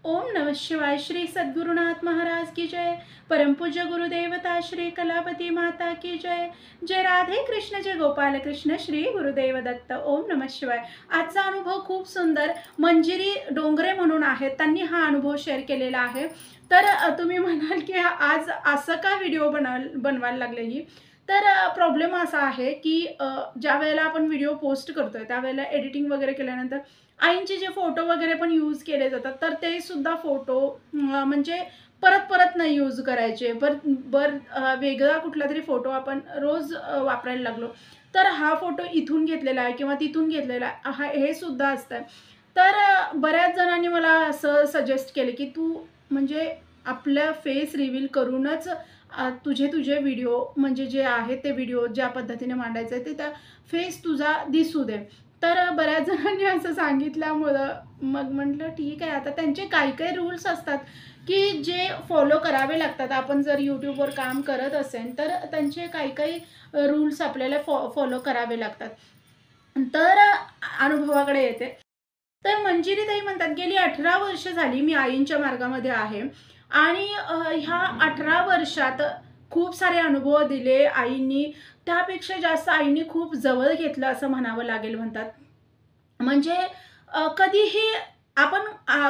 ओम नमः शिवाय। श्री सद्गुरुनाथ महाराज की जय। परम पूज्य गुरुदेवता श्री कलावती माता की जय। जय राधे कृष्ण, जय गोपाल कृष्ण, श्री गुरुदेव दत्त। ओम नमः शिवाय। आजचा अनुभव खूप सुंदर मंजिरी डोंगरे म्हणून आहेत, त्यांनी हा अनुभव शेअर केलेला आहे। तर तुम्ही म्हणाल की आज असं का व्हिडिओ बनवायला लागले ही? तर प्रॉब्लेम असा आहे की ज्या वेळेला आपण व्हिडिओ पोस्ट करतोय त्यावेळेला एडिटिंग वगैरे केल्यानंतर आईंचे जे फोटो वगैरे पण यूज केले जातात, तर ते सुद्धा फोटो म्हणजे परत परत नाही यूज करायचे। वेगळा कुठला तरी फोटो आपण रोज वापरायला लागलो, तर हा फोटो इथून घेतलेला आहे किंवा तिथून घेतलेला आहे हे सुद्धा असतं। तर बऱ्याच जणांनी मला असं सजेस्ट केले की तू म्हणजे आपलं फेस रिव्हील करूनच तुझे तुझे व्हिडिओ म्हणजे जे आहे ते व्हिडिओ ज्या पद्धतीने मांडायचं आहे ते त्या फेस तुझा दिसू दे। तर बऱ्याच जणांनी असं सांगितल्यामुळं मग म्हटलं ठीक आहे। आता त्यांचे काही रूल्स असतात की जे फॉलो करावे लागतात। आपण जर यूट्यूबवर काम करत असेल तर त्यांचे काही रूल्स आपल्याला फॉलो करावे लागतात। तर अनुभवाकडे येते। तर मंजिरीताई म्हणतात, गेली 18 वर्ष झाली मी आईंच्या मार्गामध्ये आहे आणि ह्या 18 वर्षात खूप सारे अनुभव दिले आईंनी। त्यापेक्षा जास्त आईंनी खूप जवळ घेतलं असं म्हणावं लागेल म्हणतात। म्हणजे कधीही आपण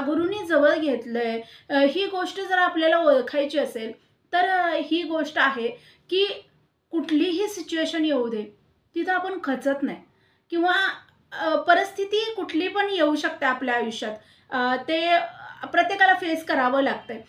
गुरूंनी जवळ घेतलंय, ही गोष्ट जर आपल्याला ओळखायची असेल, तर ही गोष्ट आहे की कुठलीही सिच्युएशन येऊ दे, तिथं आपण खचत नाही किंवा परिस्थिती कुठली पण येऊ शकते आपल्या आयुष्यात। ते प्रत्येकाला फेस करावं लागतंय।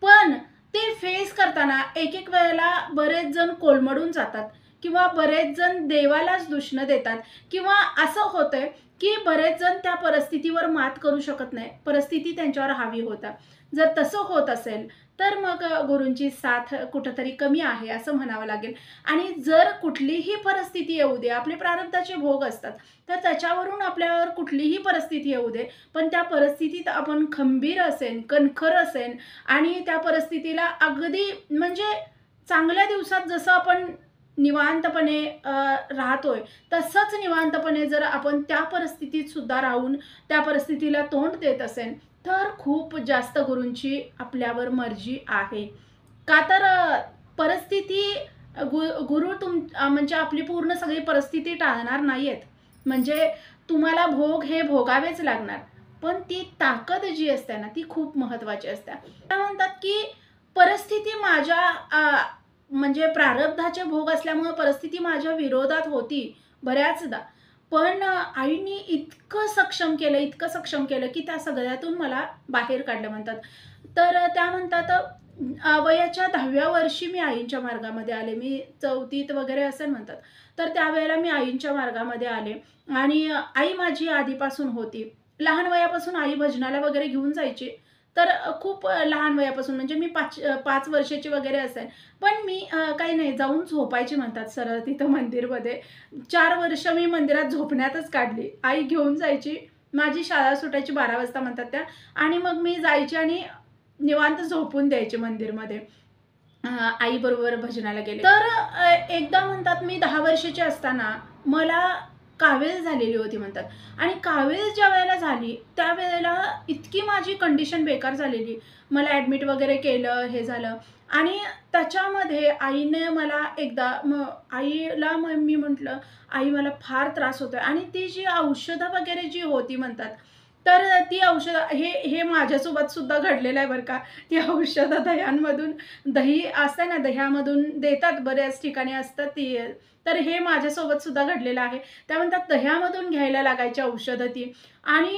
पण ते फेस करताना एक-एक वेळेला बरेच जण कोलमडून जातात किंवा बरेच जण देवालाच दूषणं देतात किंवा असं होतंय की बरेच जण त्या परिस्थितीवर मात करू शकत नाही, परिस्थिती त्यांच्यावर हावी होतात। जर तसं होत असेल तर मग गुरूंची साथ कुठेतरी कमी आहे असं म्हणावं लागेल। आणि जर कुठलीही परिस्थिती येऊ दे, आपले प्रारब्धाचे भोग असतात, तर त्याच्यावरून आपल्यावर कुठलीही परिस्थिती येऊ दे, पण त्या परिस्थितीत आपण खंबीर असेन, कणखर असेन आणि त्या परिस्थितीला अगदी म्हणजे चांगल्या दिवसात जसं आपण निवांतपणे राहतोय, तसंच निवांतपणे जर आपण त्या परिस्थितीत सुद्धा राहून त्या परिस्थितीला तोंड देत असेल, तर खूप जास्त गुरूंची आपल्यावर मर्जी आहे। का तर परिस्थिती गुरु म्हणजे आपली पूर्ण सगळी परिस्थिती टाळणार नाहीयेत। म्हणजे तुम्हाला भोग हे भोगावेच लागणार। पण ती ताकद जी असते ना, ती खूप महत्त्वाची असते। त्या म्हणतात की परिस्थिती माझ्या म्हणजे प्रारब्धाचे भोग असल्यामुळे परिस्थिती माझ्या विरोधात होती बऱ्याचदा। पण आईनी इतकं सक्षम केलं की त्या सगळ्यातून मला बाहेर काढलं म्हणतात। तर त्या म्हणतात वयाच्या 10व्या वर्षी मी आईंच्या मार्गामध्ये आले। मी 4थीत वगैरे असेल म्हणतात। तर त्यावेळेला मी आईंच्या मार्गामध्ये आले आणि आई माझी आधीपासून होती। लहान वयापासून आई भजनाला वगैरे घेऊन जायची। तर खूप लहान वयापासून म्हणजे मी 5 वर्षाची वगैरे असेल. पण मी काही नाही जाऊन झोपायची म्हणतात सरळ तिथं मंदिरमध्ये। 4 वर्ष मी मंदिरात झोपण्यातच काढली। आई घेऊन जायची. माझी शाळा सुटायची 12 वाजता म्हणतात त्या आणि मग मी जायची आणि निवांत झोपून द्यायचे मंदिरमध्ये. आईबरोबर भजनाला गेले। तर एकदा म्हणतात मी 10 वर्षाची असताना मला कावीळ झालेली होती म्हणतात आणि कावीळ ज्यावेळेला झाली, त्यावेळेला इतकी माझी कंडिशन बेकार झालेली. मला ॲडमिट वगैरे केलं, हे झालं आणि त्याच्यामध्ये आईने मला एकदा आईला मी म्हटलं, "आई मला फार त्रास होतोय" आणि ती जी औषधं वगैरे जी होती म्हणतात, तर ती औषधं हे माझ्यासोबत सुद्धा घडलेलं आहे बरं का. ती औषधं दह्यांमधून दही असतं ना, दह्यामधून देतात बऱ्याच ठिकाणी असतात ती. तर हे माझ्यासोबत सुद्धा घडलेलं आहे. त्या म्हणतात दह्यामधून घ्यायला लागायची औषधं ती आणि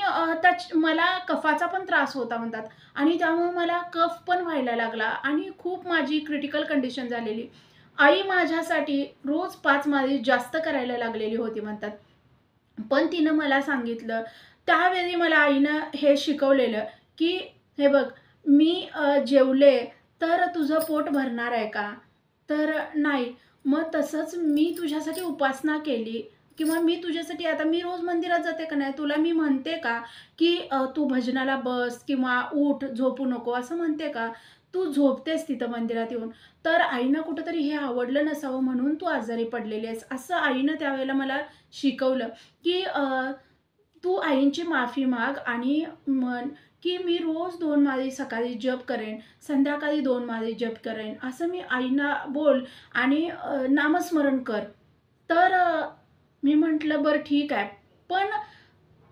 मला कफाचा पण त्रास होता म्हणतात आणि त्यामुळे मला कफ पण व्हायला लागला आणि खूप माझी क्रिटिकल कंडिशन झालेली. आई माझ्यासाठी रोज 5 माळी जास्त करायला लागलेली होती म्हणतात. पण तिनं मला सांगितलं, त्यावेळी मला आईनं हे शिकवलेलं, की "हे बघ, मी जेवले तर तुझं पोट भरणार आहे का?" तर नाही. मग तसंच मी तुझ्यासाठी उपासना केली किंवा मी तुझ्यासाठी आता मी रोज मंदिरात जाते का नाही, तुला मी म्हणते का, की तू भजनाला बस किंवा उठ, झोपू नको असं म्हणते का? तू झोपतेस तिथं मंदिरात येऊन. तर आईनं कुठेतरी हे आवडलं नसावं म्हणून तू आजारी पडलेली आहेस, असं आईनं त्यावेळेला मला शिकवलं, की तू आईंची माफी माग आणि म्हण, की मी रोज 2 माळी सकाळी जप करेन, संध्याकाळी 2 माळी जप करेन, असं मी आईना बोल आणि नामस्मरण कर. तर मी म्हटलं बरं ठीक आहे. पण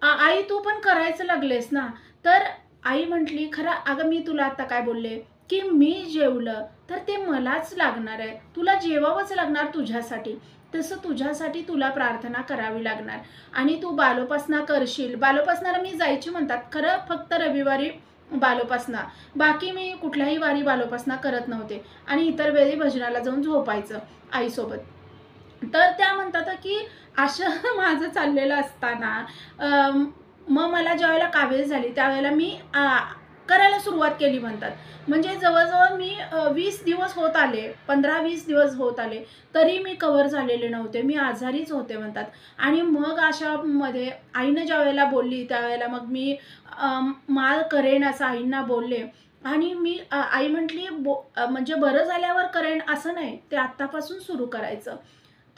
आई तू पण करायचं लागलेस ना. तर आई म्हटली, "खरं अगं मी तुला आता काय बोलले, की मी जेवलं तर ते मलाच लागणार आहे. तुला जेवावंच लागणार तुझ्यासाठी. तसं तुझ्यासाठी तुला प्रार्थना करावी लागणार आणि तू बालोपासना करशील." बालोपासनाला मी जायची म्हणतात. खरं फक्त रविवारी बालोपासना. बाकी मी कुठल्याही वारी बालोपासना करत नव्हते आणि इतर वेळी भजनाला जाऊन झोपायचं आईसोबत. तर त्या म्हणतात की असं माझं चाललेलं असताना मग मला ज्यावेळेला कावीळ झाली त्यावेळेला मी करायला सुरुवात केली म्हणतात. म्हणजे जवळ-जवळ मी 20 दिवस होत आले, 15-20 दिवस होत आले, तरी मी कव्हर झालेले नव्हते. मी आजारीच होते म्हणतात. आणि मग अशामध्ये आईनं ज्यावेळेला बोलली त्यावेळेला मग मी माळ करेन असं आईंना बोलले आणि मी आई म्हटली म्हणजे बरं झाल्यावर करेन असं नाही, ते आत्तापासून सुरू करायचं.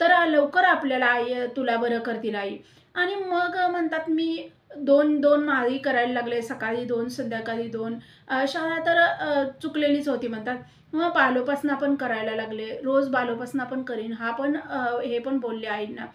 तर लवकर आपल्याला आई तुला बरं करतील आई. आणि मग म्हणतात मी 2-2 माळी करायला लागले. सकाळी 2 संध्याकाळी 2. शाळा तर चुकलेलीच होती म्हणतात. मग बालोपासना पण करायला लागले. रोज बालोपासना पण करीन हा पण हे पण बोलले आईंना.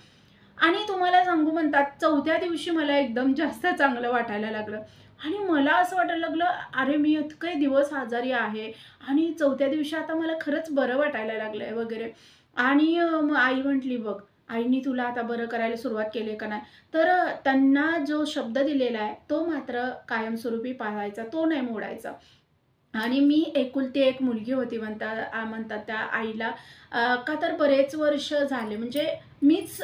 आणि तुम्हाला सांगू म्हणतात 4थ्या दिवशी मला एकदम जास्त चांगलं वाटायला लागलं. आणि मला असं वाटायला लागलं, अरे मी इतके दिवस आजारी आहे आणि 4थ्या दिवशी आता मला खरंच बरं वाटायला लागलंय वगैरे. आणि मग आई म्हटली, "बघ, आईनी तुला आता बरं करायला सुरुवात केली का नाही?" तर त्यांना जो शब्द दिलेला आहे, तो मात्र कायमस्वरूपी पाळायचा, तो नाही मोडायचा. आणि मी एकुलती एक मुलगी होती म्हणतात त्या आईला. का तर बरेच वर्ष झाले म्हणजे मीच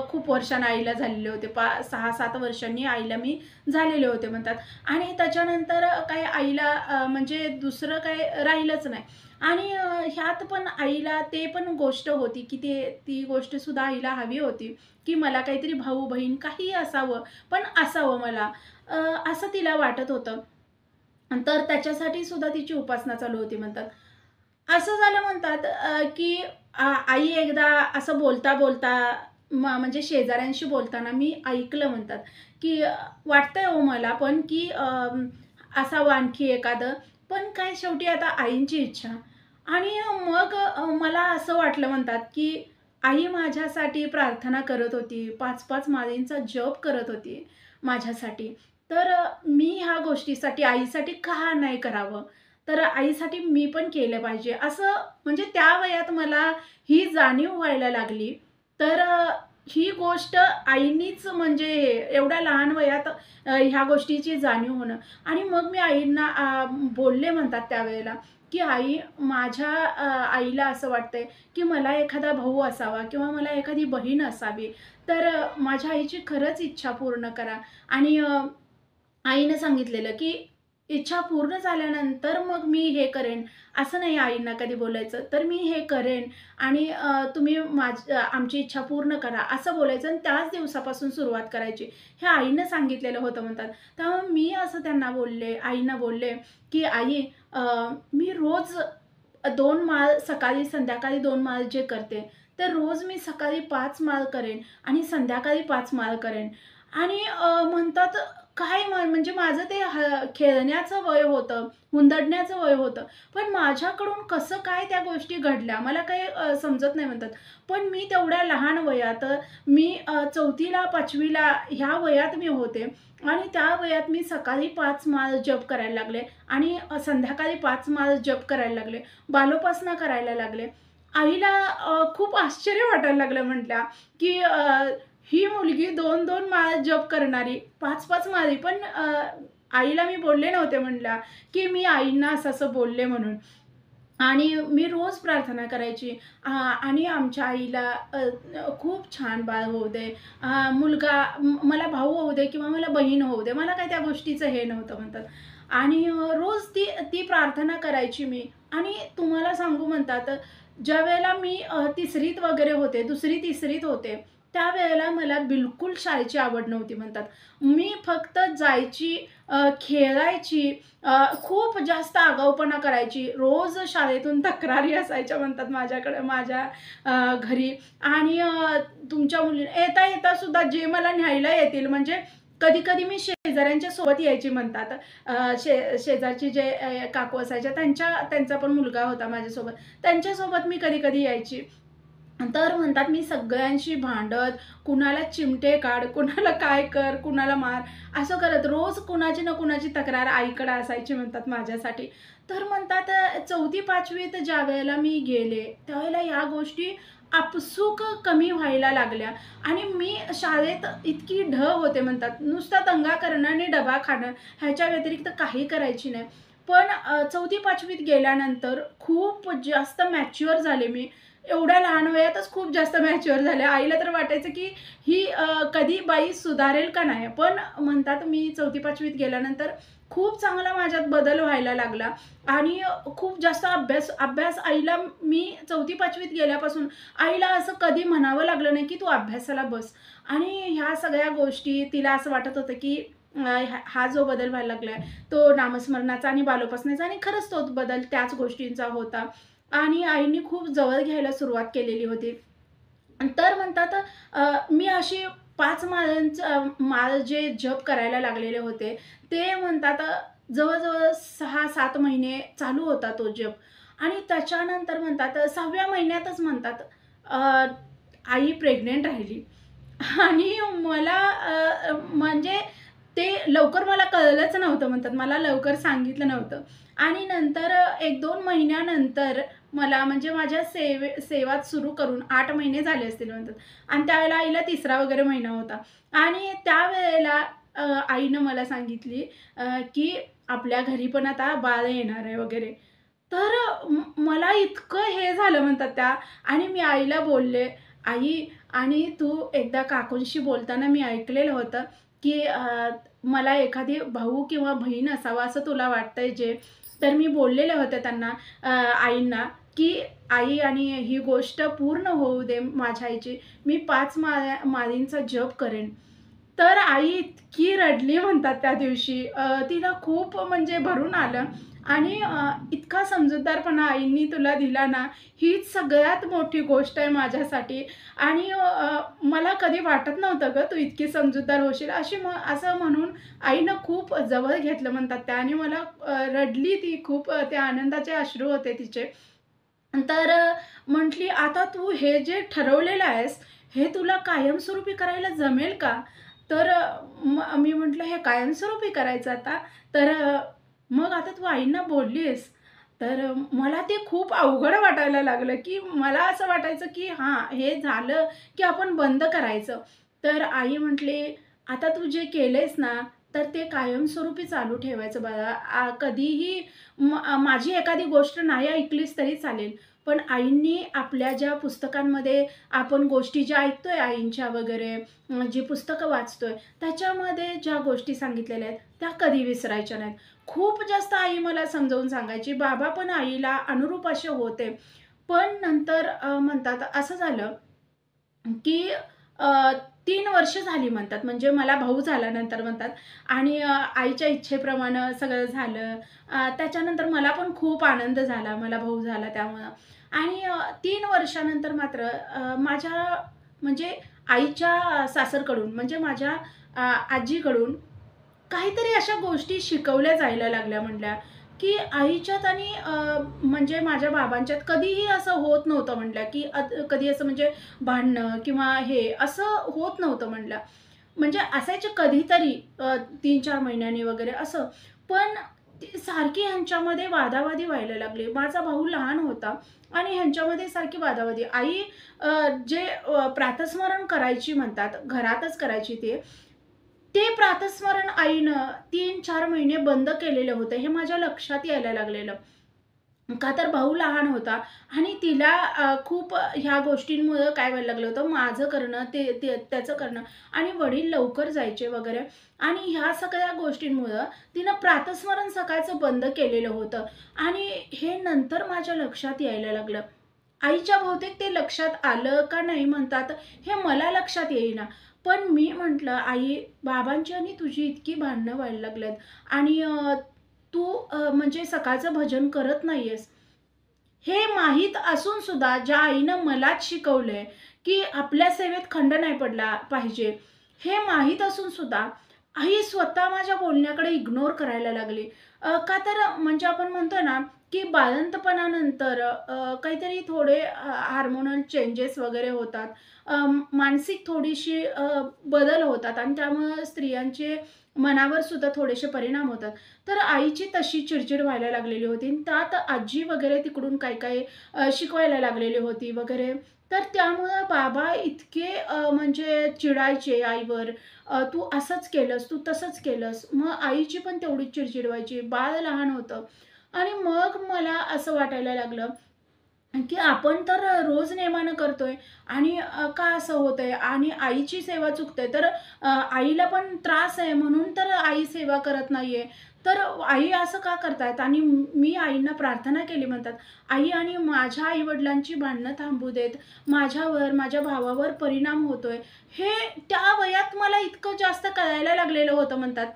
खूप वर्षांनी आईला झालेले होते. 6-7 वर्षांनी आईला मी झालेले होते म्हणतात. आणि त्याच्यानंतर काही आईला म्हणजे दुसरं काही राहिलंच नाही. आणि ह्यात पण आईला ते पण गोष्ट होती, की ती गोष्टसुद्धा आईला हवी होती, की मला काहीतरी भाऊ-बहीण काहीही असावं, पण असावं मला असं तिला वाटत होतं. तर त्याच्यासाठी सुद्धा तिची उपासना चालू होती म्हणतात. असं झालं म्हणतात की आई एकदा असं बोलता-बोलता म्हणजे शेजाऱ्यांशी बोलताना मी ऐकलं म्हणतात, की वाटतंय हो मला पण की असावं आणखी एखादं, पण काय शेवटी आता आईंची इच्छा. आणि मग मला असं वाटलं म्हणतात, की आई माझ्यासाठी प्रार्थना करत होती, 5-5 माळींचा जप करत होती माझ्यासाठी. तर मी ह्या गोष्टीसाठी आईसाठी का नाही करावं? तर आईसाठी मी पण केलं पाहिजे. असं म्हणजे त्या वयात मला ही जाणीव व्हायला लागली. तर ही गोष्ट आईनीच म्हणजे एवढ्या लहान वयात ह्या गोष्टीची जाणीव होणं. आणि मग मी आईंना बोलले म्हणतात त्यावेळेला, की "आई, माझ्या आईला असं वाटतंय, की मला एखादा भाऊ असावा किंवा मला एखादी बहीण असावी. तर माझ्या आईची खरंच इच्छा पूर्ण करा." आणि आईनं सांगितलेलं, की इच्छा पूर्ण झाल्यानंतर मग मी हे करेन, असं नाही आईंना कधी बोलायचं. तर मी हे करेन आणि तुम्ही आमची इच्छा पूर्ण करा, असं बोलायचं आणि त्याच दिवसापासून सुरुवात करायची. हे आईनं सांगितलेलं होतं म्हणतात. त्यामुळे मी असं त्यांना बोलले, आईंना बोलले, की "आई, मी रोज 2 माळ सकाळी, संध्याकाळी 2 माळ जे करते, तर रोज मी सकाळी 5 माळ करेन आणि संध्याकाळी 5 माळ करेन." आणि म्हणतात काय म्हणजे माझं ते खेळण्याचं वय होतं, हुंदडण्याचं वय होतं. पण माझ्याकडून कसं काय त्या गोष्टी घडल्या मला काही समजत नाही म्हणतात. पण मी तेवढ्या लहान वयात मी 4थीला 5वीला ह्या वयात मी होते आणि त्या वयात मी सकाळी 5 माळ जप करायला लागले आणि संध्याकाळी 5 माळ जप करायला लागले. बालोपासना करायला लागले. आईला खूप आश्चर्य वाटायला लागलं म्हटल्या, की ही मुलगी 2-2 माळ जप करणारी, 5-5 माळी. पण आईला मी बोलले नव्हते म्हटल्या, की मी आईंना असं-असं बोलले म्हणून. आणि मी रोज प्रार्थना करायची आणि आमच्या आईला खूप छान बाळ होऊ दे, मुलगा मला भाऊ होऊ दे किंवा मला बहीण होऊ दे. मला काही त्या गोष्टीचं हे नव्हतं म्हणतात. आणि रोज ती ती प्रार्थना करायची मी. आणि तुम्हाला सांगू म्हणतात, ज्यावेळेला मी 3रीत वगैरे होते, 2री-3रीत होते, त्यावेळेला मला बिलकुल शाळेची आवड नव्हती म्हणतात. मी फक्त जायची, खेळायची, खूप जास्त आगाऊपणा करायची. रोज शाळेतून तक्रारी असायच्या म्हणतात माझ्याकडे माझ्या घरी. आणि तुमच्या मुलीने येता-येता सुद्धा जे मला न्यायला येतील म्हणजे कधी-कधी मी शेजाऱ्यांच्या सोबत यायची म्हणतात. शेजारची जे काकू असायच्या त्यांचा पण मुलगा होता माझ्यासोबत. त्यांच्यासोबत मी कधी-कधी यायची. तर म्हणतात मी सगळ्यांशी भांडत, कुणाला चिमटे काढ, कुणाला काय कर, कुणाला मार, असं करत रोज कुणाची ना कुणाची तक्रार आईकडे असायची म्हणतात माझ्यासाठी. तर म्हणतात 4थी-5वीत ज्यावेळेला मी गेले, त्यावेळेला ह्या गोष्टी आपसूक कमी व्हायला लागल्या आणि मी शाळेत इतकी होते म्हणतात. नुसता दंगा करणं आणि डबा खाणं ह्याच्या व्यतिरिक्त काही करायची नाही. पण 4थी-5वीत गेल्यानंतर खूप जास्त मॅच्युअर झाले मी. एवढ्या लहान वयातच खूप जास्त मॅच्युअर झाले. आईला तर वाटायचं की ही कधी बाई सुधारेल का नाही. पण म्हणतात मी 4थी-5वीत गेल्यानंतर खूप चांगला माझ्यात बदल व्हायला लागला आणि खूप जास्त अभ्यास अभ्यास आईला मी 4थी-5वीत गेल्यापासून आईला असं कधी म्हणावं लागलं नाही की तू अभ्यासाला बस. आणि ह्या सगळ्या गोष्टी तिला असं वाटत होतं की हा जो बदल व्हायला लागलाय तो नामस्मरणाचा आणि बालोपासनेचा आणि खरंच तोच बदल त्याच गोष्टींचा होता. आणि आईनी खूप जवळ घ्यायला सुरुवात केलेली होती. तर म्हणतात मी अशी 5 माळ जे जप करायला लागलेले होते, ते म्हणतात जवळ-जवळ 6-7 महिने चालू होता तो जप आणि त्याच्यानंतर म्हणतात 6व्या महिन्यातच म्हणतात अ, आई प्रेग्नंट राहिली. आणि मला म्हणजे ते लवकर मला कळलंच नव्हतं म्हणतात. मला लवकर सांगितलं नव्हतं आणि नंतर 1-2 महिन्यानंतर मला म्हणजे माझ्या सेवात सुरू करून 8 महिने झाले असतील म्हणतात आणि त्यावेळेला आईला 3रा वगैरे महिना होता आणि त्यावेळेला आईनं मला सांगितली की आपल्या घरी पण आता बाळ येणार आहे वगैरे. तर मला इतकं हे झालं म्हणतात त्या आणि मी आईला बोलले, "आई आणि तू एकदा काकूंशी बोलताना मी ऐकलेलं होतं, की मला एखादी भाऊ किंवा बहीण असावा असं तुला वाटतंय जे?" तर मी बोललेले होते त्यांना आईंना, की "आई आणि ही गोष्ट पूर्ण होऊ दे माझ्या आईची. मी 5 माळींचा जप करेन." तर आई इतकी रडली म्हणतात त्या दिवशी. तिला खूप म्हणजे भरून आलं आणि इतका समजूतदारपणा आईंनी तुला दिला ना, हीच सगळ्यात मोठी गोष्ट आहे माझ्यासाठी आणि मला कधी वाटत नव्हतं गं, तू इतकी समजूतदार होशील. असं म्हणून आईनं खूप जवळ घेतलं म्हणतात त्या आणि मला रडली ती खूप ते आनंदाचे अश्रू होते तिचे. तर म्हटली, "आता तू हे जे ठरवलेलं आहेस, हे तुला कायमस्वरूपी करायला जमेल का?" तर मी म्हटलं, "हे कायमस्वरूपी करायचं आता?" तर "मग आता तू आईंना बोललीस?" तर मला ते खूप अवघड वाटायला लागलं, की मला असं वाटायचं, की हां, हे झालं, की आपण बंद करायचं. तर आई म्हटली, "आता तू जे केलंयस ना, तर ते कायमस्वरूपी चालू ठेवायचं बाळा. कधीही माझी एखादी गोष्ट नाही ऐकलीस तरी चालेल, पण आईंनी आपल्या ज्या पुस्तकांमध्ये आपण गोष्टी ज्या ऐकतोय आईंच्या वगैरे, जी पुस्तकं वाचतोय, त्याच्यामध्ये ज्या गोष्टी सांगितलेल्या आहेत, त्या कधी विसरायच्या नाहीत. खूप जास्त आई मला समजावून सांगायची. बाबा पण आईला अनुरूप असे होते. पण नंतर म्हणतात असं झालं, की अ, 3 वर्ष झाली म्हणतात. म्हणजे मला भाऊ झाला नंतर म्हणतात आणि आईच्या इच्छेप्रमाणे सगळं झालं. त्याच्यानंतर मला पण खूप आनंद झाला. मला भाऊ झाला त्यामुळं आणि 3 वर्षानंतर मात्र माझ्या म्हणजे आईच्या सासरकडून म्हणजे माझ्या आजीकडून काहीतरी अशा गोष्टी शिकवल्या जायला लागल्या म्हणल्या, की आईच्यात आणि म्हणजे माझ्या बाबांच्यात कधीही असं होत नव्हतं म्हणल्या, की कधी असं म्हणजे भांडणं किंवा हे असं होत नव्हतं म्हणल्या. म्हणजे असायचे कधीतरी 3-4 महिन्यांनी वगैरे असं. पण ती सारखी ह्यांच्यामध्ये वादावादी व्हायला लागली. माझा भाऊ लहान होता आणि ह्यांच्यामध्ये सारखी वादावादी. आई जे प्रातस्मरण करायची म्हणतात, घरातच करायची ते. ते प्रातस्मरण आईनं 3-4 महिने बंद केलेलं होतं. हे माझ्या लक्षात यायला लागलेलं. का तर भाऊ लहान होता आणि तिला खूप ह्या गोष्टींमुळं काय व्हायला लागलं होतं, माझं करणं, ते ते त्याचं करणं आणि वडील लवकर जायचे वगैरे आणि ह्या सगळ्या गोष्टींमुळं तिनं प्रातस्मरण सकाळचं बंद केलेलं होतं आणि हे नंतर माझ्या लक्षात यायला लागलं. आईच्या बहुतेक ते लक्षात आलं का नाही म्हणतात, हे मला लक्षात येईना. पण मी म्हटलं, "आई, बाबांची आणि तुझी इतकी भांडणं व्हायला लागल्यात आणि तू म्हणजे सकाळचं भजन करत नाहीयेस." हे माहीत असून सुद्धा ज्या आईनं मलाच शिकवलंय, की आपल्या सेवेत खंड नाही पडला पाहिजे. हे माहीत असून सुद्धा आई स्वतः माझ्या बोलण्याकडे इग्नोर करायला लागली. का तर म्हणजे आपण म्हणतो ना, की बाळंतपणानंतर काहीतरी थोडे हार्मोनल चेंजेस वगैरे होतात. मानसिक थोडीशी बदल होतात आणि त्यामुळं स्त्रियांचे मनावर सुद्धा थोडेसे परिणाम होतात. तर आईची तशी चिडचिड व्हायला लागलेली होती आणि त्यात आजी वगैरे तिकडून काही-काही शिकवायला लागलेली होती वगैरे. तर त्यामुळं बाबा इतके म्हणजे चिडायचे आईवर. "तू असंच केलंस, तू तसंच केलंस." मग आईची पण तेवढीच चिडचिड व्हायची. बाळ लहान होतं आणि मग मला असं वाटायला लागलं, की आपण तर रोज नेमानं करतोय आणि का असं होतंय आणि आईची सेवा चुकते तर आईला पण त्रास आहे म्हणून तर आई सेवा करत नाहीये. तर आई असं का करतायत? आणि मी आईंना प्रार्थना केली म्हणतात, "आई आणि माझ्या आई-वडिलांची भांडणं थांबू देत. माझ्यावर, माझ्या भावावर परिणाम होतोय." हे त्या वयात मला इतकं जास्त कळायला लागलेलं होतं म्हणतात.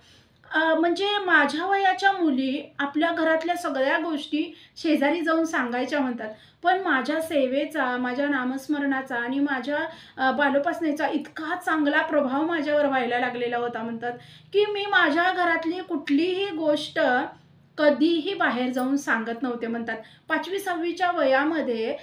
म्हणजे माझ्या वयाच्या मुली आपल्या घरातल्या सगळ्या गोष्टी शेजारी जाऊन सांगायच्या म्हणतात. पण माझ्या सेवेचा, माझ्या नामस्मरणाचा आणि माझ्या बालोपासनेचा इतका चांगला प्रभाव माझ्यावर व्हायला लागलेला होता म्हणतात, की मी माझ्या घरातली कुठलीही गोष्ट कधीही बाहेर जाऊन सांगत नव्हते म्हणतात. 5वी-6वी च्या वयामध्ये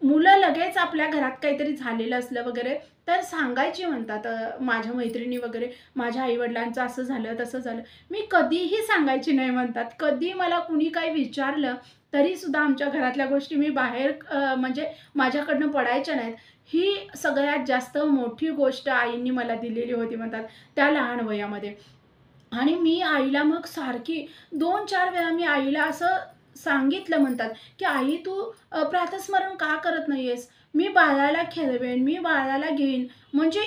मुलं लगेच आपल्या घरात काहीतरी झालेलं असलं वगैरे तर सांगायची म्हणतात माझ्या मैत्रिणी वगैरे, माझ्या आई-वडिलांचं असं झालं, तसं झालं. मी कधीही सांगायची नाही म्हणतात. कधी मला कुणी काही विचारलं तरीसुद्धा आमच्या घरातल्या गोष्टी मी बाहेर म्हणजे माझ्याकडनं पडायच्या नाहीत. ही सगळ्यात जास्त मोठी गोष्ट आईंनी मला दिलेली होती म्हणतात, त्या लहान वयामध्ये. आणि मी आईला मग सारखी 2-4 वेळा मी आईला असं सांगितलं म्हणतात, की "आई तू प्रातःस्मरण का करत नाहीयेस? मी बाळाला खेळवेन, मी बाळाला घेईन." म्हणजे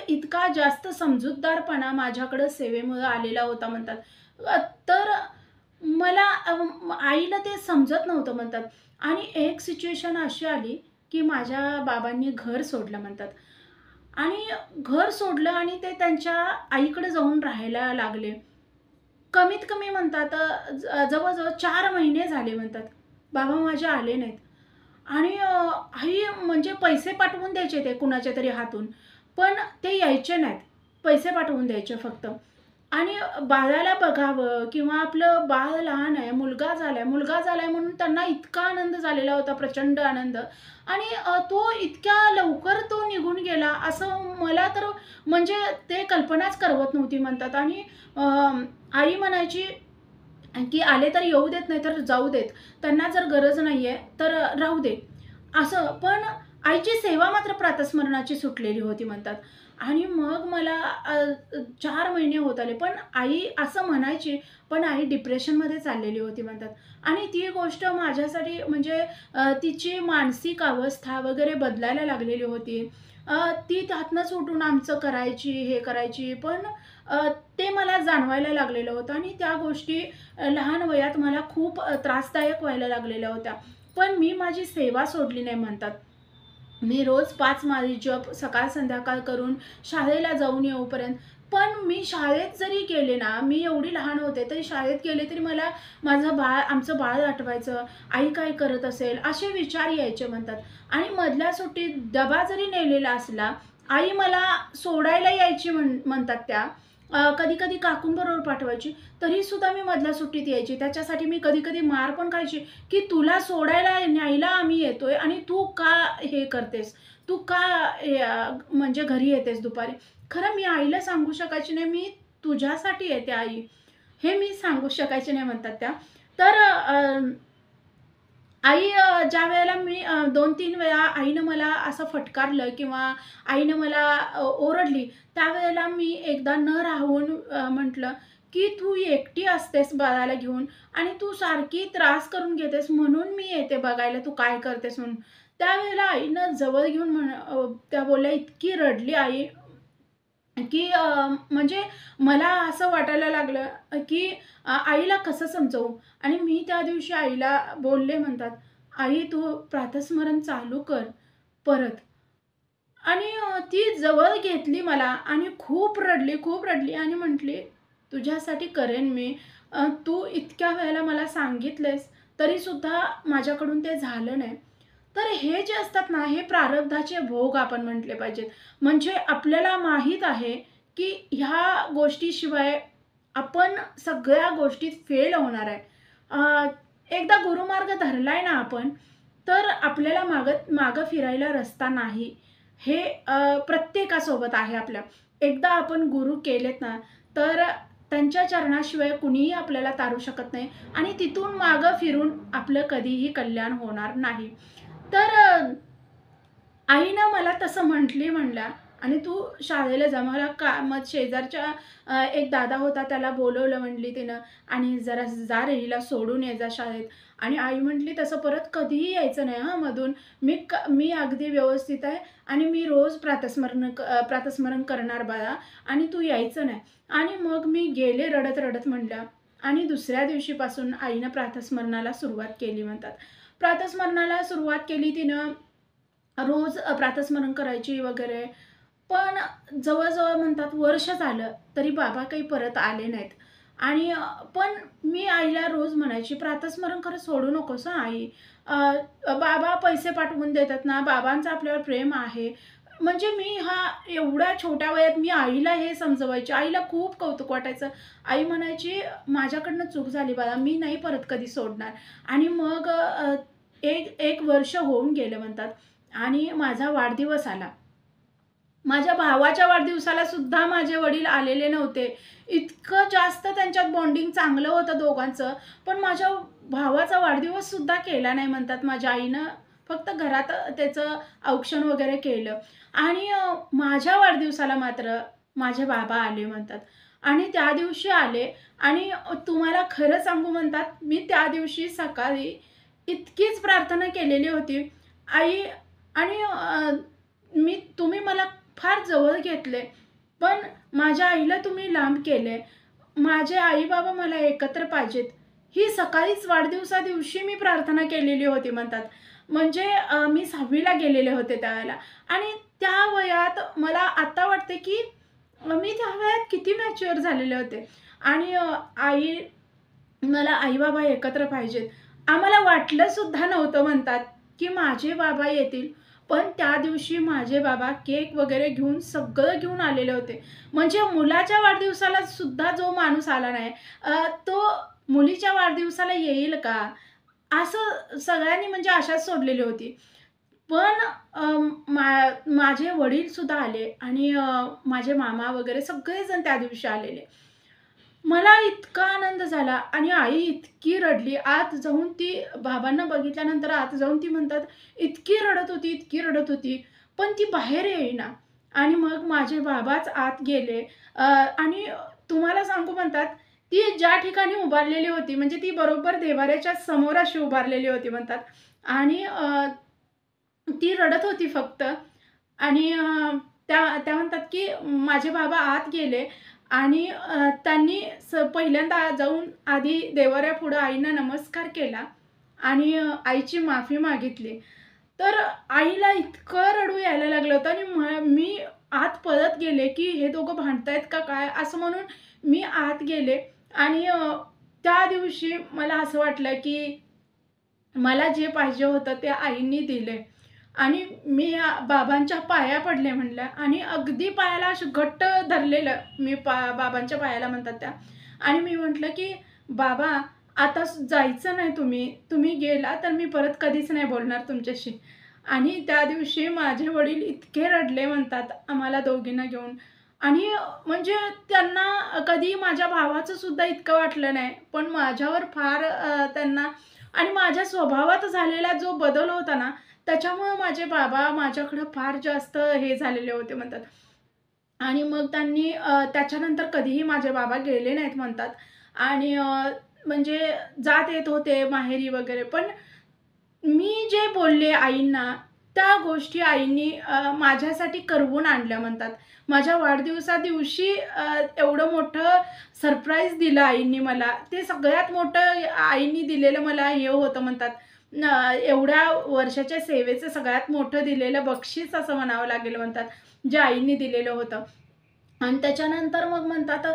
इतका जास्त समजूतदारपणा माझ्याकडं सेवेमुळं आलेला होता म्हणतात. तर मला आईला ते समजत नव्हतं म्हणतात आणि एक सिच्युएशन अशी आली, की माझ्या बाबांनी घर सोडलं म्हणतात आणि घर सोडलं आणि ते त्यांच्या आईकडे जाऊन राहायला लागले. कमीत कमी म्हणतात जवळ-जवळ 4 महिने झाले म्हणतात. बाबा माझे आले नाहीत. आणि आई म्हणजे पैसे पाठवून द्यायचे ते कुणाच्यातरी हातून. पण ते यायचे नाहीत. पैसे पाठवून द्यायचे फक्त. आणि बाळाला बघावं किंवा आपलं बाळ लहान आहे, मुलगा झालाय म्हणून त्यांना इतका आनंद झालेला होता, प्रचंड आनंद. आणि तो इतक्या लवकर तो निघून गेला असं मला तर म्हणजे ते कल्पनाच करवत नव्हती म्हणतात. आणि आई म्हणायची की आले तर येऊ देत, नाही तर जाऊ देत. त्यांना जर गरज नाहीये तर राहू दे. असं. पण आईची सेवा मात्र प्रातःस्मरणाची सुटलेली होती म्हणतात. आणि मग मला 4 महिने होत आले. पण आई असं म्हणायची, पण आई डिप्रेशनमध्ये चाललेली होती म्हणतात. आणि ती गोष्ट माझ्यासाठी म्हणजे तिची मानसिक अवस्था वगैरे बदलायला लागलेली होती. ती त्यातनंच उठून आमचं करायची, हे करायची. पण ते मला जाणवायला लागलेलं होतं आणि त्या गोष्टी लहान वयात मला खूप त्रासदायक व्हायला लागलेल्या होत्या. पण मी माझी सेवा सोडली नाही म्हणतात. मी रोज 5 माळी जप सकाळ-संध्याकाळ करून शाळेला जाऊन येऊपर्यंत. पण मी शाळेत जरी गेले ना, मी एवढी लहान होते, तरी शाळेत गेले तरी मला आमचं बाळ आठवायचं, आई काय करत असेल, असे विचार यायचे म्हणतात. आणि मधल्या सुट्टीत डबा जरी नेलेला असला, आई मला सोडायला यायची म्हणतात त्या. कधी-कधी काकूंबरोबर पाठवायची. तरीसुद्धा मी मधल्या सुट्टीत यायची. त्याच्यासाठी मी कधी-कधी मार पण खायची, की "तुला सोडायला, न्यायला आम्ही येतोय आणि तू का हे करतेस? तू का म्हणजे घरी येतेस दुपारी?" खरं मी आईला सांगू शकायची नाही, "मी तुझ्यासाठी येते आई." हे मी सांगू शकायचे नाही म्हणतात त्या. तर आई ज्यावेळेला मी 2-3 वेळा आईनं मला असं फटकारलं किंवा आईनं मला ओरडली, त्यावेळेला मी एकदा न राहून म्हटलं, की "तू एकटी असतेस बाळाला घेऊन आणि तू सारखी त्रास करून घेतेस म्हणून मी येते बघायला तू काय करतेस म्हणून." त्यावेळेला आईनं जवळ घेऊन त्या बोलल्या, इतकी रडली आई की म्हणजे मला असं वाटायला लागलं की आईला कसं समजवू? आणि मी त्या दिवशी आईला बोलले म्हणतात, "आई तू प्रातःस्मरण चालू कर परत." आणि ती जवळ घेतली मला आणि खूप रडली आणि म्हटली, "तुझ्यासाठी करेन मी. तू इतक्या वेळेला मला सांगितलेस, तरीसुद्धा माझ्याकडून ते झालं नाही." तर हे जे असतात ना, हे प्रारब्धाचे भोग आपण म्हटले पाहिजेत. म्हणजे आपल्याला माहीत आहे, की ह्या गोष्टीशिवाय आपण सगळ्या गोष्टीत फेल होणार आहे. एकदा गुरुमार्ग धरलाय ना आपण, तर आपल्याला मागं फिरायला रस्ता नाही. हे प्रत्येकासोबत आहे आपल्या. एकदा आपण गुरु केलेत ना, तर त्यांच्या चरणाशिवाय कुणीही आपल्याला तारू शकत नाही आणि तिथून मागं फिरून आपलं कधीही कल्याण होणार नाही. तर आईनं मला तसं म्हणल्या आणि तू शाळेला जा. मला मग शेजारच्या एक दादा होता, त्याला बोलवलं म्हणली तिनं आणि जरा जा रे हिला सोडून ये जा शाळेत. आणि आई म्हटली तसं परत कधीही यायचं नाही हां मधून. मी अगदी व्यवस्थित आहे आणि मी रोज प्रातस्मरण करणार बाळा आणि तू यायचं नाही. आणि मग मी गेले रडत म्हणल्या आणि दुसऱ्या दिवशीपासून आईनं प्रातस्मरणाला सुरुवात केली म्हणतात. प्रातस्मरणाला सुरुवात केली तिनं. रोज प्रातस्मरण करायची वगैरे. पण जवळ-जवळ म्हणतात वर्ष झालं, तरी बाबा काही परत आले नाहीत. आणि पण मी आईला रोज म्हणायची, "प्रातस्मरण खरं सोडू नकोस हं आई. बाबा पैसे पाठवून देतात ना, बाबांचं आपल्यावर प्रेम आहे." म्हणजे मी एवढ्या छोट्या वयात मी आईला हे समजवायचे. आईला खूप कौतुक वाटायचं. आई म्हणायची, "माझ्याकडनं चूक झाली बाळा, मी नाही परत कधी सोडणार." आणि मग एक वर्ष होऊन गेलं म्हणतात आणि माझा वाढदिवस आला. माझ्या भावाच्या वाढदिवसाला सुद्धा माझे वडील आलेले नव्हते. इतकं जास्त त्यांच्यात बॉन्डिंग चांगलं होतं दोघांचं. पण माझ्या भावाचा वाढदिवस सुद्धा केला नाही म्हणतात माझ्या आईनं. फक्त घरात त्याचं औक्षण वगैरे केलं. आणि माझ्या वाढदिवसाला मात्र माझे बाबा आले म्हणतात. आणि त्या दिवशी आले आणि तुम्हाला खरं सांगू म्हणतात, मी त्या दिवशी सकाळी इतकीच प्रार्थना केलेली होती. आई आणि तुम्ही मला फार जवळ घेतले, पण माझ्या आईला तुम्ही लांब केले. माझे आई-बाबा मला एकत्र पाहिजेत. ही सकाळीच वाढदिवसा दिवशी मी प्रार्थना केलेली होती म्हणतात. म्हणजे मी 6वीला गेलेले होते त्यावेळेला आणि त्या वयात मला आता वाटते, की मी त्या वयात किती मॅच्युअर झालेले होते. आणि मला आई-बाबा एकत्र पाहिजेत. आम्हाला वाटलं सुद्धा नव्हतं म्हणतात, की माझे बाबा येतील. पण त्या दिवशी माझे बाबा केक वगैरे घेऊन सगळं घेऊन आलेले होते. म्हणजे मुलाच्या वाढदिवसाला सुद्धा जो माणूस आला नाही, तो मुलीच्या वाढदिवसाला येईल का? असं सगळ्यांनी म्हणजे आशाच सोडलेली होती. पण माझे वडीलसुद्धा आले आणि माझे मामा वगैरे सगळेजण त्या दिवशी आलेले. मला इतका आनंद झाला आणि आई इतकी रडली. आत जाऊन ती बाबांना बघितल्यानंतर आत जाऊन ती म्हणतात, इतकी रडत होती, इतकी रडत होती. पण ती बाहेर येईना. आणि मग माझे बाबाच आत गेले. आणि तुम्हाला सांगू म्हणतात, ती ज्या ठिकाणी उभारलेली होती, म्हणजे ती बरोबर देव्हाऱ्याच्या समोर अशी उभारलेली होती म्हणतात. आणि ती रडत होती फक्त. आणि त्या त्या म्हणतात, की माझे बाबा आत गेले आणि त्यांनी पहिल्यांदा जाऊन आधी देव्हाऱ्यापुढं आईना नमस्कार केला आणि आईची माफी मागितली. तर आईला इतकं रडू यायला लागलं होतं आणि मी आत पळत गेले, की हे दोघं भांडतायत का काय असं म्हणून मी आत गेले. आणि त्या दिवशी मला असं वाटलं, की मला जे पाहिजे होतं ते आईंनी दिले. आणि मी बाबांच्या पाया पडले म्हणलं आणि अगदी पायाला असं घट्ट धरलेलं मी बाबांच्या पायाला म्हणतात त्या. आणि मी म्हटलं, की "बाबा आता जायचं नाही तुम्ही. तुम्ही गेला तर मी परत कधीच नाही बोलणार तुमच्याशी." आणि त्या दिवशी माझे वडील इतके रडले म्हणतात आम्हाला दोघींना घेऊन. आणि म्हणजे त्यांना कधी माझ्या भावाचं सुद्धा इतकं वाटलं नाही. पण माझ्यावर फार त्यांना आणि माझ्या स्वभावात झालेला जो बदल होता ना, त्याच्यामुळं माझे बाबा माझ्याकडं फार जास्त हे झालेले होते म्हणतात. आणि मग त्यांनी त्याच्यानंतर कधीही माझे बाबा गेले नाहीत म्हणतात. आणि म्हणजे जात येत होते माहेरी वगैरे. पण मी जे बोलले आईंना, त्या गोष्टी आईंनी माझ्यासाठी करवून आणल्या म्हणतात. माझ्या वाढदिवसा दिवशी एवढं मोठं सरप्राईज दिलं आईंनी मला. ते सगळ्यात मोठं आईंनी दिलेलं मला हे होतं म्हणतात. एवढ्या वर्षाच्या सेवेचं सगळ्यात मोठं दिलेलं बक्षीस असं म्हणावं लागेल म्हणतात, जे आईंनी दिलेलं होतं. आणि त्याच्यानंतर मग म्हणतात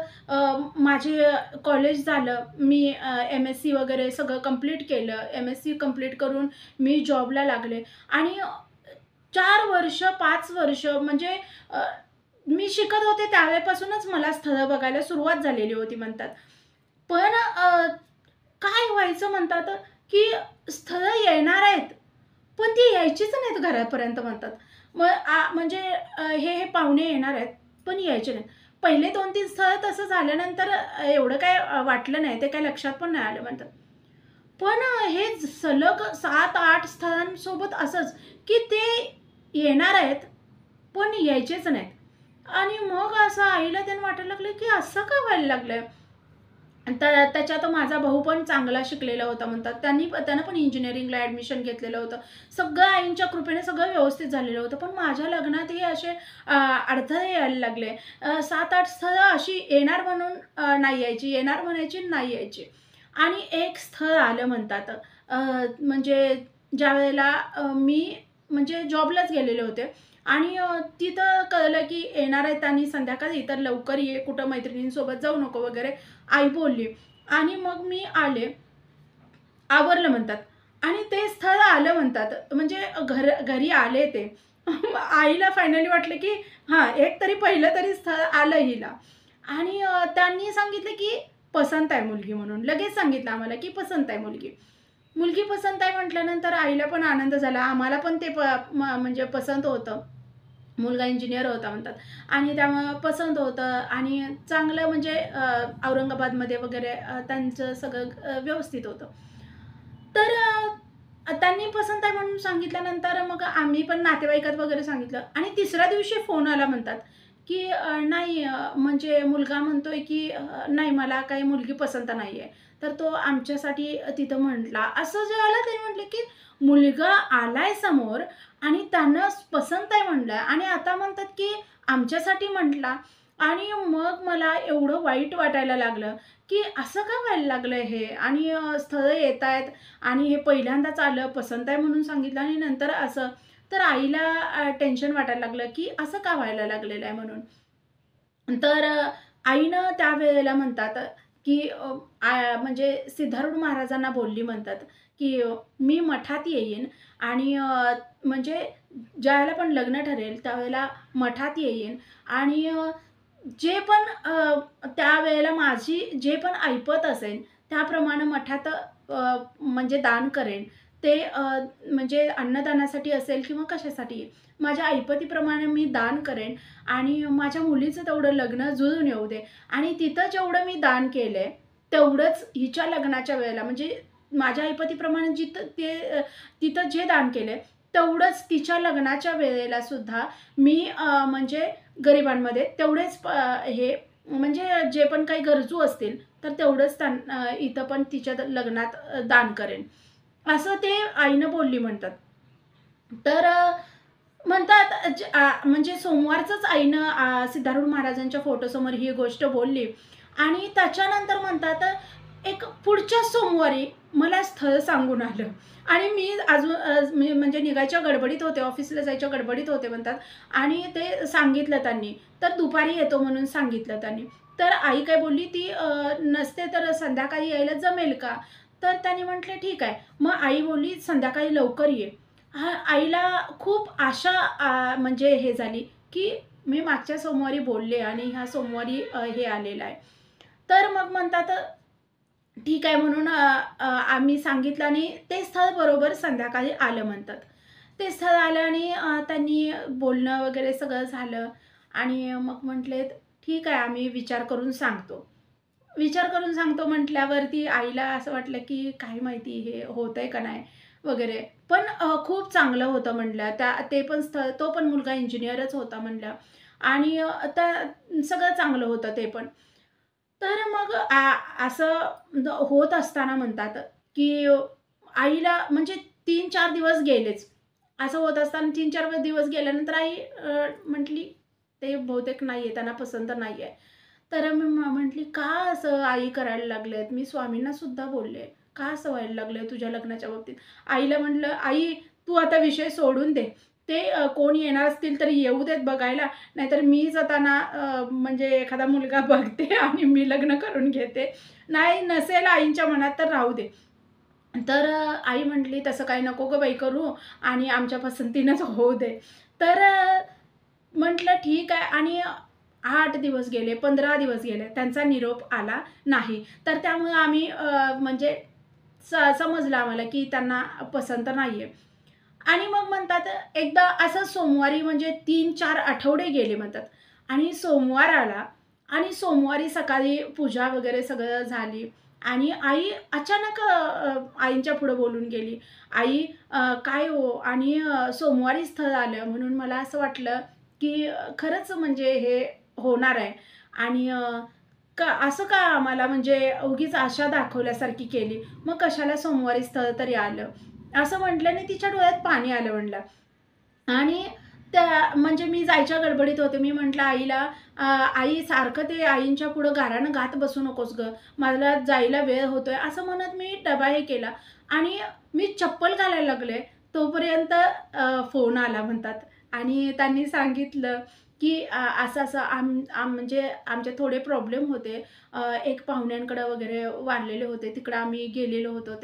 माझे कॉलेज झालं. मी एम-एस-सी वगैरे सगळं कंप्लीट केलं. एम-एस-सी कंप्लीट करून मी जॉबला लागले. आणि 4 वर्ष, 5 वर्ष म्हणजे मी शिकत होते त्यावेळेपासूनच मला स्थळं बघायला सुरुवात झालेली होती म्हणतात. पण काय व्हायचं म्हणतात, की स्थळं येणार आहेत, पण ती यायचीच नाहीत घरापर्यंत म्हणतात. मग म्हणजे हे पाहुणे येणार आहेत, पण यायचे नाहीत. पहिले 2-3 स्थळं तसं झाल्यानंतर एवढं काय वाटलं नाही, ते काही लक्षात पण नाही आलं म्हणतात. पण हे सलग 7-8 स्थळांसोबत असंच, की ते येणार आहेत, पण यायचेच नाहीत. आणि मग असं आईला त्यानं वाटायला लागलं, की असं का व्हायला लागलंय? त्याच्यात माझा भाऊ पण चांगला शिकलेला होता म्हणतात. त्यानं पण इंजिनिअरिंगला ॲडमिशन घेतलेलं होतं. सगळं आईंच्या कृपेने सगळं व्यवस्थित झालेलं होतं. पण माझ्या लग्नातही असे अडथळे यायला लागले. 7-8 स्थळं अशी येणार म्हणून नाही यायची, येणार म्हणायची, नाही यायची. आणि एक स्थळ आलं म्हणतात. म्हणजे ज्यावेळेला मी म्हणजे जॉबलाच गेलेले होते आणि तिथं कळलं की येणार आहेत आणि संध्याकाळी तर लवकर ये, कुठं मैत्रिणींसोबत जाऊ नको वगैरे आई बोलली. आणि मग मी आले, आवरलं म्हणतात आणि ते स्थळ आलं म्हणतात. म्हणजे घरी आले ते. आईला फायनली वाटलं की हां, एक तरी पहिलं तरी स्थळ आलं हिला. आणि त्यांनी सांगितलं की पसंत आहे मुलगी म्हणून. लगेच सांगितलं आम्हाला की पसंत आहे मुलगी. मुलगी पसंत आहे म्हटल्यानंतर आईला पण आनंद झाला. आम्हाला पण ते म्हणजे पसंत होतं. मुलगा इंजिनिअर होता म्हणतात आणि त्यामुळं पसंत होतं आणि चांगलं म्हणजे औरंगाबादमध्ये वगैरे त्यांचं सगळं व्यवस्थित होतं. तर त्यांनी पसंत आहे म्हणून सांगितल्यानंतर मग आम्ही पण नातेवाईकात वगैरे सांगितलं आणि तिसऱ्या दिवशी फोन आला म्हणतात, की नाही म्हणजे मुलगा म्हणतोय, की नाही मला काही मुलगी पसंत नाही आहे. तर तो आमच्यासाठी तिथं म्हटला. असं जे आलं ते म्हटले, की मुलगा आलाय समोर आणि त्यानं पसंत आहे म्हणलं आणि आता म्हणतात, की आमच्यासाठी म्हटला आणि मग मला एवढं वाईट वाटायला लागलं, की असं का व्हायला लागलंय हे आणि स्थळं येतायत आणि हे पहिल्यांदाच आलं, पसंत आहे म्हणून सांगितलं आणि नंतर असं. तर आईला टेन्शन वाटायला लागलं, की असं का व्हायला लागलेलं आहे म्हणून. तर आईनं त्यावेळेला म्हणतात, की म्हणजे सिद्धारूढ महाराजांना बोलली म्हणतात, की "मी मठात येईन आणि म्हणजे ज्यावेळेला पण लग्न ठरेल त्यावेळेला मठात येईन आणि जे पण त्यावेळेला माझी जे पण ऐपत असेल त्याप्रमाणे मठात म्हणजे दान करेन. ते म्हणजे अन्नदानासाठी असेल किंवा कशासाठी. माझ्या ऐपतीप्रमाणे मी दान करेन आणि माझ्या मुलीचं तेवढं लग्न जुळून येऊ दे आणि तिथं जेवढं मी दान केलंय, तेवढंच हिच्या लग्नाच्या वेळेला म्हणजे माझ्या ऐपतीप्रमाणे जिथं तिथं जे दान केलंय, तेवढंच तिच्या लग्नाच्या वेळेला सुद्धा मी म्हणजे गरिबांमध्ये तेवढेच हे म्हणजे जे पण काही गरजू असतील, तर तेवढंच इथं पण तिच्या लग्नात दान करेन. असं ते आईनं बोलली म्हणतात. तर म्हणतात म्हणजे सोमवारचंच आईनं सिद्धारूढ महाराजांच्या फोटोसमोर ही गोष्ट बोलली आणि त्याच्यानंतर म्हणतात एक पुढच्या सोमवारी मला स्थळ सांगून आलं आणि मी अजून मी म्हणजे निघायच्या गडबडीत होते, ऑफिसला जायच्या गडबडीत होते म्हणतात आणि ते सांगितलं त्यांनी. तर दुपारी येतो म्हणून सांगितलं त्यांनी. तर आई काय बोलली, "ती नसते तर संध्याकाळी यायला जमेल का?" तर त्यांनी म्हटले, "ठीक आहे." मग आई बोलली, "संध्याकाळी लवकर ये." आईला खूप आशा म्हणजे हे झाली, की मी मागच्या सोमवारी बोलले आणि ह्या सोमवारी हे आलेलं आहे. तर मग म्हणतात ठीक आहे म्हणून आम्ही सांगितलं आणि ते स्थळ बरोबर संध्याकाळी आलं म्हणतात. ते स्थळ आलं आणि त्यांनी बोलणं वगैरे सगळं झालं आणि मग म्हटलेत, "ठीक आहे, आम्ही विचार करून सांगतो." विचार करून सांगतो म्हटल्यावरती आईला असं वाटलं, की काय माहिती हे होतंय का नाही वगैरे. पण खूप चांगलं होतं म्हणल्या. ते पण स्थळ तो पण मुलगा इंजिनिअरच होता म्हणल्या आणि सगळं चांगलं होतं ते पण. तर मग असं होत असताना म्हणतात, की आईला म्हणजे 3-4 दिवस गेलेच. असं होत असताना 3-4 दिवस गेल्यानंतर आई म्हटली, "ते बहुतेक नाहीये, त्यांना पसंत नाहीये." तर मी म्हटली, "का असं आई करायला लागलेत?" मी स्वामींना सुद्धा बोलले, "का असं व्हायला लागलंय तुझ्या लग्नाच्या बाबतीत?" आईला म्हटलं, "आई, तू आता विषय सोडून दे. ते कोण येणार असतील तर येऊ देत बघायला, नाहीतर मीच आता ना म्हणजे एखादा मुलगा बघते आणि मी लग्न करून घेते. नाही नसेल आईंच्या मनात तर राहू दे." तर आई म्हटली, "तसं काही नको गं बाई करू आणि आमच्या पसंतीनंच होऊ दे." तर म्हटलं ठीक आहे. आणि 8 दिवस गेले, 15 दिवस गेले, त्यांचा निरोप आला नाही. तर त्यामुळे आम्ही म्हणजे समजलं आम्हाला की त्यांना पसंत नाहीये. आणि मग म्हणतात एकदा असं सोमवारी म्हणजे 3-4 आठवडे गेले म्हणतात आणि सोमवार आला आणि सोमवारी सकाळी पूजा वगैरे सगळं झाली आणि आई अचानक आईंच्या पुढे बोलून गेली. "आई काय हो?" आणि सोमवारी स्थळ आलं म्हणून मला असं वाटलं, की खरंच म्हणजे हे होणार आहे. आणि का असं का आम्हाला म्हणजे उगीच आशा दाखवल्यासारखी केली. मग कशाला सोमवारी स्थळ तरी आलं. असं म्हटल्याने तिच्या डोळ्यात पाणी आलं म्हणलं. आणि त्या म्हणजे मी जायच्या गडबडीत होते. मी म्हटलं आईला, "आई सारखं ते आईंच्या पुढं गारानं गात बसू नकोस गं. मला जायला वेळ होतोय." असं म्हणत मी डबा हे केला आणि मी चप्पल घालायला लागले. तोपर्यंत फोन आला म्हणतात आणि त्यांनी सांगितलं, की असं-असं म्हणजे आमचे थोडे प्रॉब्लेम होते. एक पाहुण्यांकडं वगैरे वारलेले होते. तिकडं आम्ही गेलेलो होतो.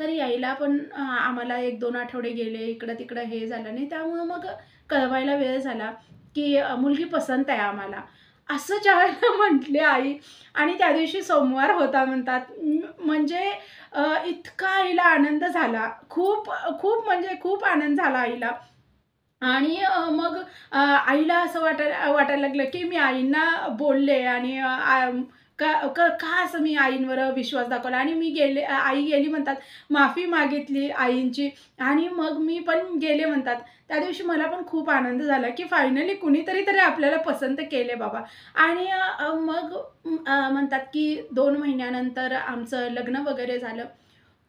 तर यायला पण आम्हाला 1-2 आठवडे गेले. इकडं-तिकडं हे झालं नाही. त्यामुळं मग कळवायला वेळ झाला, की मुलगी पसंत आहे आम्हाला. असं ज्यावेळेला म्हटली आई आणि त्या दिवशी सोमवार होता म्हणतात. म्हणजे इतका आईला आनंद झाला. खूप खूप म्हणजे खूप आनंद झाला आईला. आणि मग आईला असं वाटायला लागलं, की मी आईंना बोलले आणि का का असं मी आईंवर विश्वास दाखवला आणि मी गेले, आई गेली म्हणतात, माफी मागितली आईंची आणि मग मी पण गेले म्हणतात. त्या दिवशी मला पण खूप आनंद झाला, की फायनली कुणीतरी तरी आपल्याला पसंत केले बाबा. आणि मग म्हणतात, की 2 महिन्यानंतर आमचं लग्न वगैरे झालं.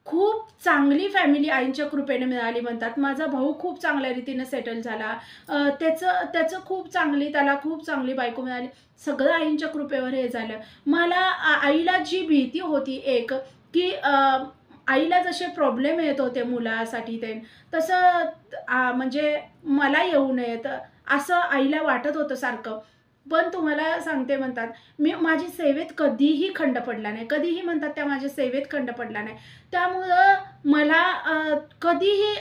खूप चांगली फॅमिली आईंच्या कृपेने मिळाली म्हणतात. माझा भाऊ खूप चांगल्या रीतीने सेटल झाला. त्याचं त्याचं खूप चांगली त्याला खूप चांगली बायको मिळाली. सगळं आईंच्या कृपेवर हे झालं. मला आईला जी भीती होती एक, की आईला जसे प्रॉब्लेम येत होते मुलासाठी ते, तसं म्हणजे मला येऊ नयेत असं आईला वाटत होतं सारखं. पण तुम्हाला सांगते म्हणतात, माझी सेवेत कधीही खंड पडला नाही. कधीही म्हणतात त्या माझ्या सेवेत खंड पडला नाही. त्यामुळं मला कधीही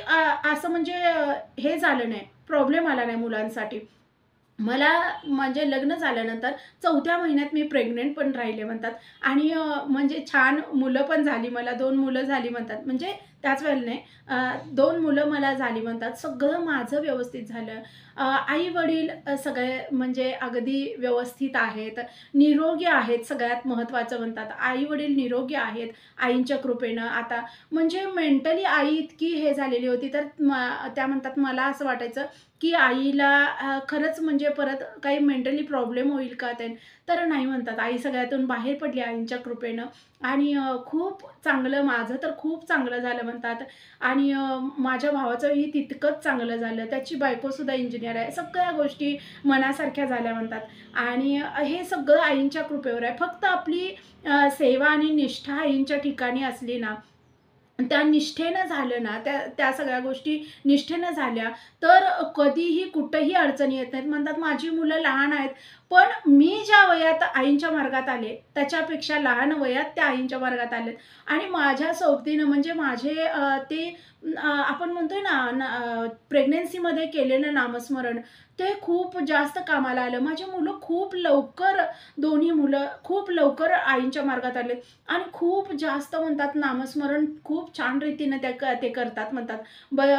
असं म्हणजे हे झालं नाही, प्रॉब्लेम आला नाही मुलांसाठी. मला म्हणजे लग्न झाल्यानंतर 4थ्या महिन्यात मी प्रेग्नंट पण राहिले म्हणतात आणि म्हणजे छान मुलं पण झाली मला. 2 मुलं झाली म्हणतात. म्हणजे त्याच वेळेला नाही, 2 मुलं मला झाली म्हणतात. सगळं माझं व्यवस्थित झालं. आई-वडील सगळे म्हणजे अगदी व्यवस्थित आहेत, निरोगी आहेत सगळ्यात महत्त्वाचं म्हणतात. आई-वडील निरोगी आहेत आईंच्या कृपेनं. आता म्हणजे मेंटली आई इतकी हे झालेली होती, तर त्या म्हणतात मला असं वाटायचं, की आईला खरंच म्हणजे परत काही मेंटली प्रॉब्लेम होईल का ते? तर नाही म्हणतात. आई सगळ्यातून बाहेर पडली आईंच्या कृपेनं आणि खूप चांगलं माझं तर खूप चांगलं झालं म्हणतात आणि माझ्या भावाचंही तितकंच चांगलं झालं. त्याची बायकोसुद्धा इंजिनिअर आहे. सगळ्या गोष्टी मनासारख्या झाल्या म्हणतात आणि हे सगळं आईंच्या कृपेवर आहे. फक्त आपली सेवा आणि निष्ठा आईंच्या ठिकाणी असली ना, त्या निष्ठेनं झालं ना, त्या त्या सगळ्या गोष्टी निष्ठेनं झाल्या, तर कधीही कुठेही अडचणी येत नाहीत. म्हणतात माझी मुलं लहान आहेत, पण मी ज्या वयात आईंच्या मार्गात आले, त्याच्यापेक्षा लहान वयात त्या आईंच्या मार्गात आलेत आणि माझ्या सोबतीनं म्हणजे माझे ते आपण म्हणतोय ना, प्रेग्नन्सीमध्ये केलेलं नामस्मरण, ते खूप जास्त कामाला आलं. माझी मुलं खूप लवकर, दोन्ही मुलं खूप लवकर आईंच्या मार्गात आलेत आणि खूप जास्त म्हणतात नामस्मरण खूप छान रीतीने ते करतात म्हणतात.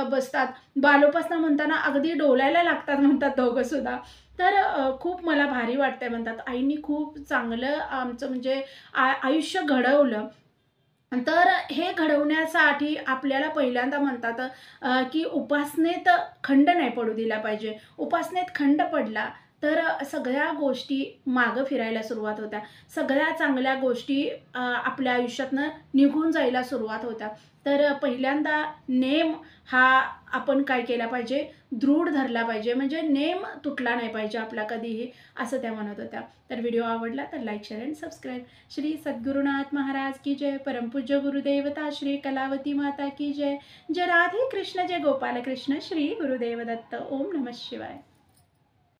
बसतात. बालोपासना म्हणताना अगदी डोलायला लागतात म्हणतात दोघंसुद्धा. तर खूप मला भारी वाटतंय म्हणतात. आईनी खूप चांगलं आमचं म्हणजे आयुष्य घडवलं. तर हे घडवण्यासाठी आपल्याला पहिल्यांदा म्हणतात, की उपासनेत खंड नाही पडू दिला पाहिजे. उपासनेत खंड पडला तर सगळ्या गोष्टी मागं फिरायला सुरुवात होत्या. सगळ्या चांगल्या गोष्टी आपल्या आयुष्यातनं निघून जायला सुरुवात होत्या. तर पहिल्यांदा नेम हा आपण काय केला पाहिजे, दृढ धरला पाहिजे. म्हणजे नेम तुटला नाही पाहिजे आपला कधीही, असं त्या म्हणत होत्या. तर व्हिडिओ आवडला तर like, share and subscribe. Shri Sadgurunath Maharaj की जय. परमपूज्य गुरुदेवता श्री कलावती माता की जय. जय राधे कृष्ण, जय गोपाल कृष्ण, श्री गुरुदेव दत्त. ओम नमः शिवाय.